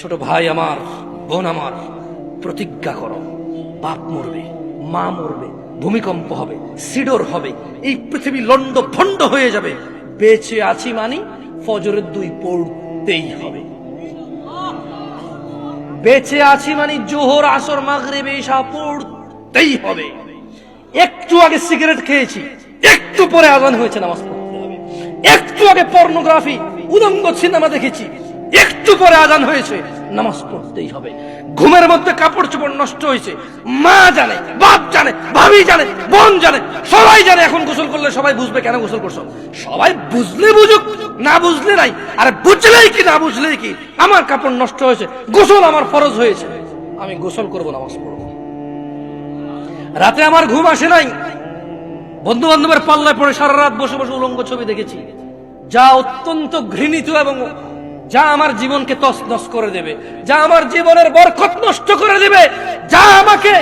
ছোট ভাই আমার, বোন আমার, প্রতিজ্ঞা করো, বাপ মরবে, মা মরবে, ভূমিকম্প হবে, সিডর হবে, এই পৃথিবী লন্ড ভন্ড হয়ে যাবে, বেঁচে আছি মানি ফজরের 2 পড়তেই হবে। বেঁচে আছি মানে জোহর, আসর, মাগরিব, ইশা পড়তেই হবে। একটু আগে সিগারেট খেয়েছি, একটু পরে আজান হয়েছে, নামাজ পড়তে হবে। একটু আগে পর্নোগ্রাফি, উদঙ্গ সিনেমা দেখেছি, একটু পরে আজান হয়েছে, নামাজ পড়তেই হবে। ঘুমের মধ্যে কাপড় চোপড় নষ্ট হয়েছে, মা জানে, বাপ জানে, ভাবি জানে, বোন জানে, সবাই জানে। এখন গোসল করলে সবাই বুঝবে কেন গোসল করছো। সবাই বুঝলে বুঝুক, না বুঝলে নাই। আরে বুঝলেই কি না বুঝলেই কি, আমার কাপড় নষ্ট হয়েছে, গোসল আমার ফরজ হয়েছে, আমি গোসল করবো, নামাজ পড়বো। রাতে আমার ঘুম আসে নাই, বন্ধু বান্ধবের পাল্লায় পড়ে সারা রাত বসে বসে উলঙ্গ ছবি দেখেছি, যা অত্যন্ত ঘৃণিত এবং যা আমার জীবনকে তছনছ করে দেবে, যা আমার জীবনের বরকত নষ্ট করে দেবে, যা আমাকে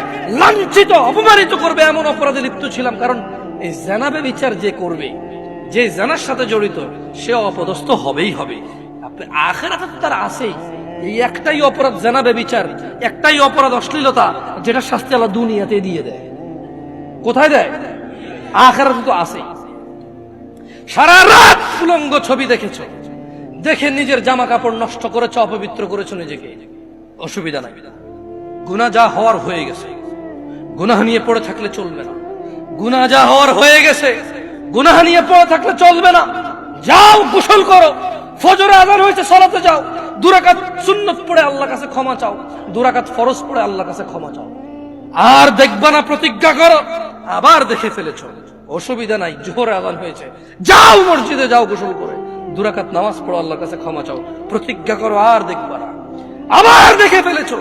লাঞ্ছিত অপমানিত করবে, এমন অপরাধে লিপ্ত ছিলাম। কারণ এই জানাবে বিচার যে করবে, যে জানার সাথে জড়িত, সে অপদস্থ হবেই হবে। আপনি আখিরাতে তো তার আছেই। এই একটাই অপরাধ জানাবে বিচার, একটাই অপরাধ অশ্লীলতা, যেটা শাস্তি আল্লাহ দুনিয়াতে দিয়ে দেয়। কোথায় দেয়? আখিরাতে তো আছেই। সারা রাত উলঙ্গ ছবি দেখেছো, দেখে নিজের জামা কাপড় নষ্ট করেছো, অপবিত্র করেছো নিজেকে, অসুবিধা নাই। গুনাহ যা হওয়ার হয়ে গেছে, গুনাহ নিয়ে পড়ে থাকলে চলবে না। গুনাহ যা হওয়ার হয়ে গেছে, গুনাহ নিয়ে পড়ে থাকলে চলবে না। যাও গোসল করো, ফজরে আযান হয়েছে, সালাতে যাও, 2 রাকাত সুন্নাত পড়ে আল্লাহর কাছে ক্ষমা চাও, 2 রাকাত ফরজ পড়ে আল্লাহর কাছে ক্ষমা চাও। আর দেখবা না, প্রতিজ্ঞা করো, আবার দেখে ফেলেছো, অসুবিধা নাই, জোহরে আযান হয়েছে, যাও মসজিদে, যাও গোসল করে 2 রাকাত নামাজ পড়ো, আল্লাহর কাছে ক্ষমা চাও, প্রতিজ্ঞা করো, আর দেখবা না। আবার দেখে ফেলেছো,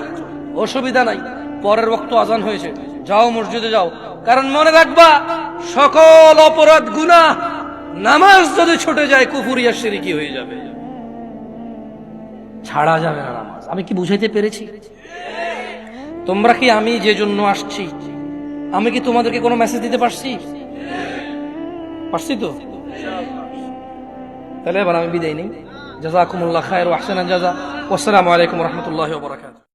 অসুবিধা নাই, পরের ওয়াক্ত আযান হয়েছে, যাও মসজিদে যাও। কারণ মনে রাখবা, সকল অপরাধ গুনাহ, নামাজ যদি ছুটে যায় কুফরিয়া শিরকি হয়ে যাবে, ছাড়া যাবে না নামাজ। আমি কি বুঝাইতে পেরেছি? তোমরা কি, আমি যে জন্য আসছি, আমি কি তোমাদেরকে কোনো মেসেজ দিতে পারছি? পারছি তো? তাহলে এবার আমি বিদায় নেই। জাযাকুমুল্লাহ খায়র ওয়া আহসানাল জাযা। ওয়াসসালামু আলাইকুম ওয়া রাহমাতুল্লাহি ওয়া বারাকাতুহু।